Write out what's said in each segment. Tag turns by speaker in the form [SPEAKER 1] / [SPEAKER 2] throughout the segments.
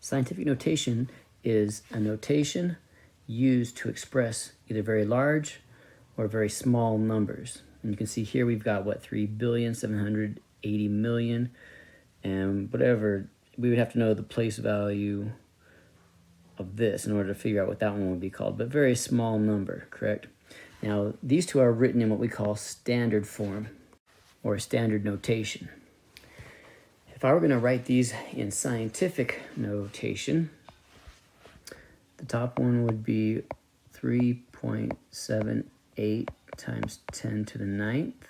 [SPEAKER 1] Scientific notation is a notation used to express either very large or very small numbers. And you can see here we've got, what, 3,780,000,000, and whatever. We would have to know the place value of this in order to figure out what that one would be called, but very small number, correct? Now, these two are written in what we call standard form or standard notation. If I were going to write these in scientific notation, the top one would be 3.78 times 10 to the ninth,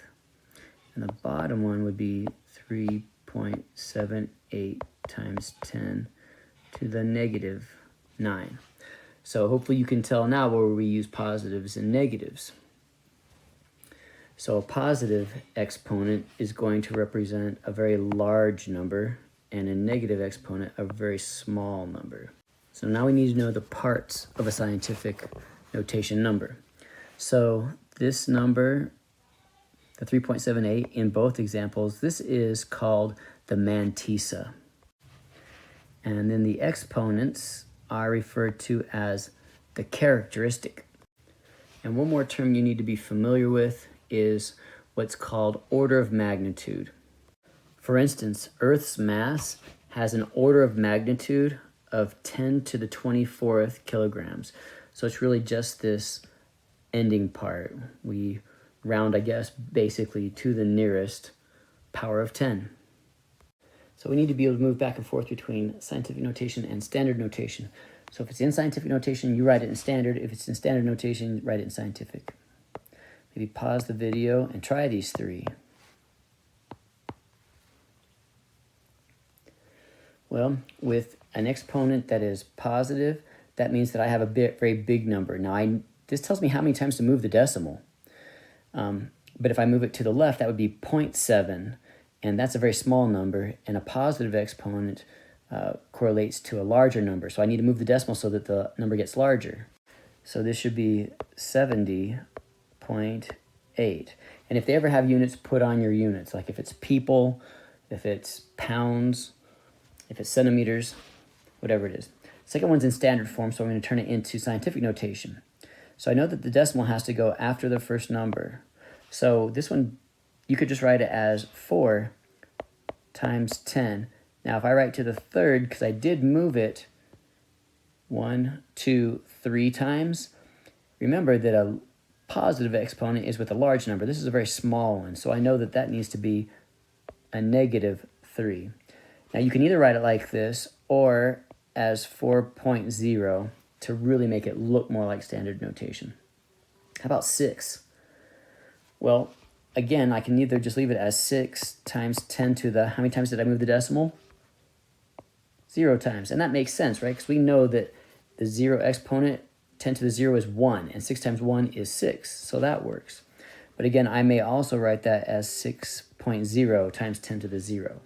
[SPEAKER 1] and the bottom one would be 3.78 times 10 to the negative 9. So hopefully you can tell now where we use positives and negatives. So a positive exponent is going to represent a very large number, and a negative exponent a very small number. So now we need to know the parts of a scientific notation number. So this number, the 3.78 in both examples, this is called the mantissa. And then the exponents are referred to as the characteristic. And one more term you need to be familiar with is what's called order of magnitude. For instance, Earth's mass has an order of magnitude of 10 to the 24th kilograms. So it's really just this ending part. We round, I guess, basically to the nearest power of 10. So we need to be able to move back and forth between scientific notation and standard notation. So if it's in scientific notation, you write it in standard. If it's in standard notation, write it in scientific. Maybe pause the video and try these three. Well, with an exponent that is positive, that means that I have a very big number. Now, this tells me how many times to move the decimal. But if I move it to the left, that would be 0.7, and that's a very small number, and a positive exponent correlates to a larger number. So I need to move the decimal so that the number gets larger. So this should be 70.8. And if they ever have units, put on your units. Like if it's people, if it's pounds, if it's centimeters, whatever it is. Second one's in standard form, so I'm going to turn it into scientific notation. So I know that the decimal has to go after the first number. So this one, you could just write it as 4 times 10. Now, if I write to the third, because I did move it 1, 2, 3 times, remember that a positive exponent is with a large number. This is a very small one, so I know that that needs to be a negative 3. Now, you can either write it like this or as 4.0 to really make it look more like standard notation. How about 6? Well, again, I can either just leave it as 6 times 10 to the, how many times did I move the decimal? 0 times. And that makes sense, right? Because we know that the 0 exponent, 10 to the 0 is 1, and 6 times 1 is 6, so that works. But again, I may also write that as 6.0 times 10 to the 0.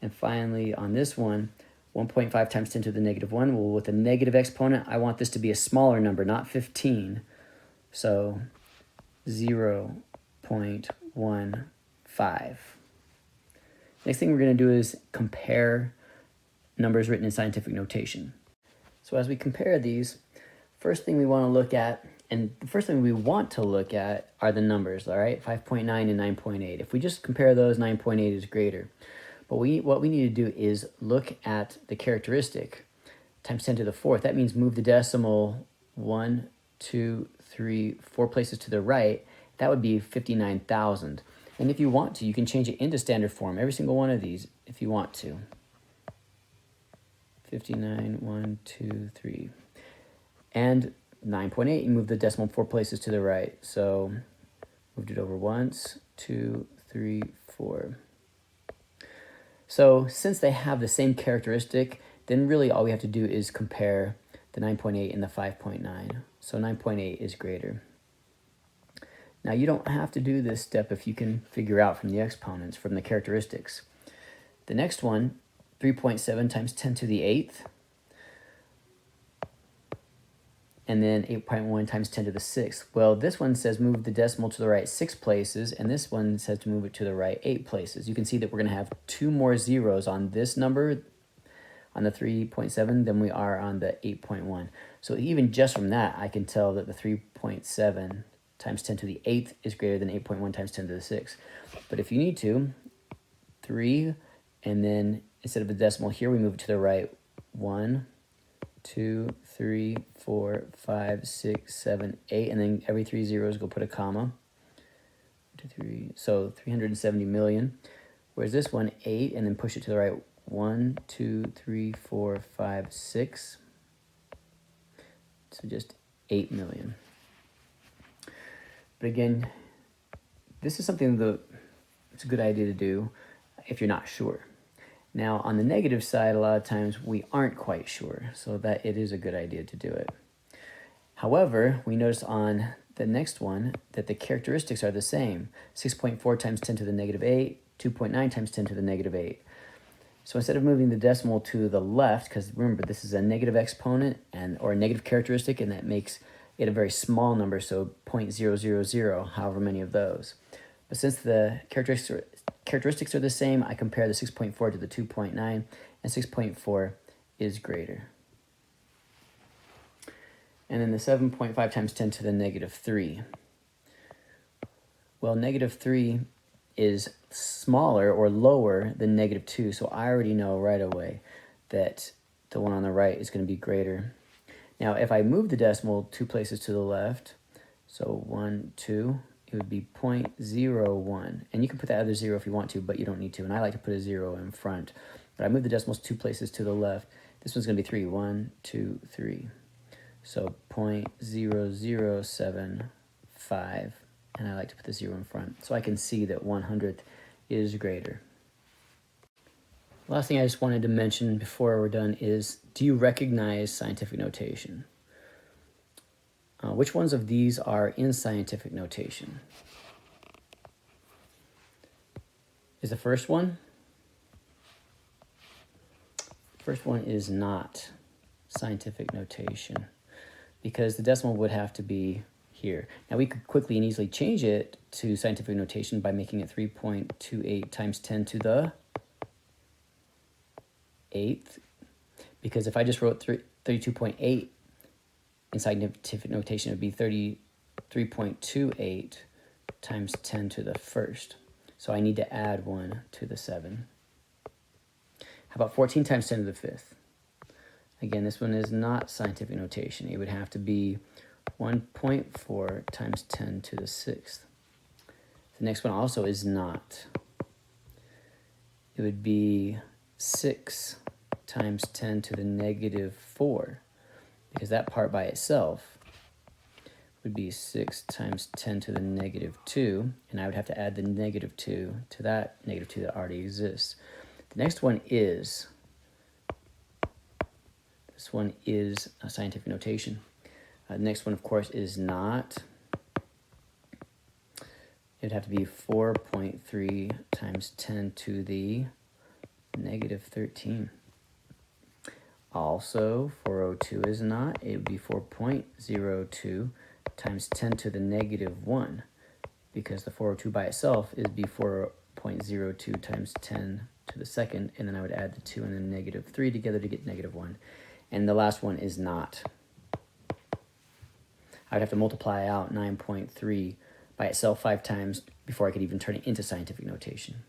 [SPEAKER 1] And finally, on this one, 1.5 times 10 to the negative 1. Well, with a negative exponent, I want this to be a smaller number, not 15. So 0.15. Next thing we're going to do is compare numbers written in scientific notation. So as we compare these, first thing we want to look at, and the first thing we want to look at are the numbers, all right? 5.9 and 9.8. If we just compare those, 9.8 is greater. But what we need to do is look at the characteristic times 10 to the fourth. That means move the decimal 1, 2, 3, 4 places to the right. That would be 59,000. And if you want to, you can change it into standard form, every single one of these, if you want to. 59, 1, 2, 3. And 9.8, you move the decimal 4 places to the right. So moved it over once, 2, 3, 4. So since they have the same characteristic, then really all we have to do is compare the 9.8 and the 5.9. So 9.8 is greater. Now you don't have to do this step if you can figure out from the exponents, from the characteristics. The next one, 3.7 times 10 to the 8th. And then 8.1 times 10 to the 6th. Well, this one says move the decimal to the right 6 places, and this one says to move it to the right 8 places. You can see that we're going to have 2 more zeros on this number on the 3.7 than we are on the 8.1. So even just from that, I can tell that the 3.7 times 10 to the 8th is greater than 8.1 times 10 to the 6th. But if you need to, 3, and then instead of the decimal here, we move it to the right. 1, 2, 3, 4, 5, 6, 7, 8, and then every 3 zeros go put a comma. 2, 3, so 370 million. Whereas this one, 8, and then push it to the right. 1, 2, 3, 4, 5, 6. So just 8 million. But again, this is something that it's a good idea to do if you're not sure. Now, on the negative side, a lot of times we aren't quite sure, so that it is a good idea to do it. However, we notice on the next one that the characteristics are the same. 6.4 times 10 to the negative 8, 2.9 times 10 to the negative 8. So instead of moving the decimal to the left, because remember this is a negative exponent or a negative characteristic, and that makes it a very small number, so 0.000, however many of those. But since the characteristics are the same, I compare the 6.4 to the 2.9, and 6.4 is greater. And then the 7.5 times 10 to the negative 3. Well, negative 3 is smaller or lower than negative 2, so I already know right away that the one on the right is going to be greater. Now, if I move the decimal 2 places to the left, so 1, 2, it would be 0.01. And you can put that other 0 if you want to, but you don't need to. And I like to put a 0 in front. But I move the decimals 2 places to the left. This one's going to be 3. 1, 2, 3. So 0.0075. And I like to put the 0 in front. So I can see that 1/100th is greater. Last thing I just wanted to mention before we're done is, do you recognize scientific notation? Which ones of these are in scientific notation? Is the first one? First one is not scientific notation because the decimal would have to be here. Now we could quickly and easily change it to scientific notation by making it 3.28 times 10 to the 8th, because if I just wrote 32.8 in scientific notation, it would be 33.28 times 10 to the 1st. So I need to add 1 to the 7. How about 14 times 10 to the 5th? Again, this one is not scientific notation. It would have to be 1.4 times 10 to the 6th. The next one also is not. It would be 6 times 10 to the negative 4, because that part by itself would be 6 times 10 to the negative 2, and I would have to add the negative 2 to that negative 2 that already exists. The next one is, this one is a scientific notation. The next one, of course, is not. It would have to be 4.3 times 10 to the negative 13. Also, 402 is not. It would be 4.02 times 10 to the negative 1, because the 402 by itself is be 4.02 times 10 to the 2nd, and then I would add the 2 and the negative 3 together to get negative 1. And the last one is not. I would have to multiply out 9.3 by itself 5 times before I could even turn it into scientific notation.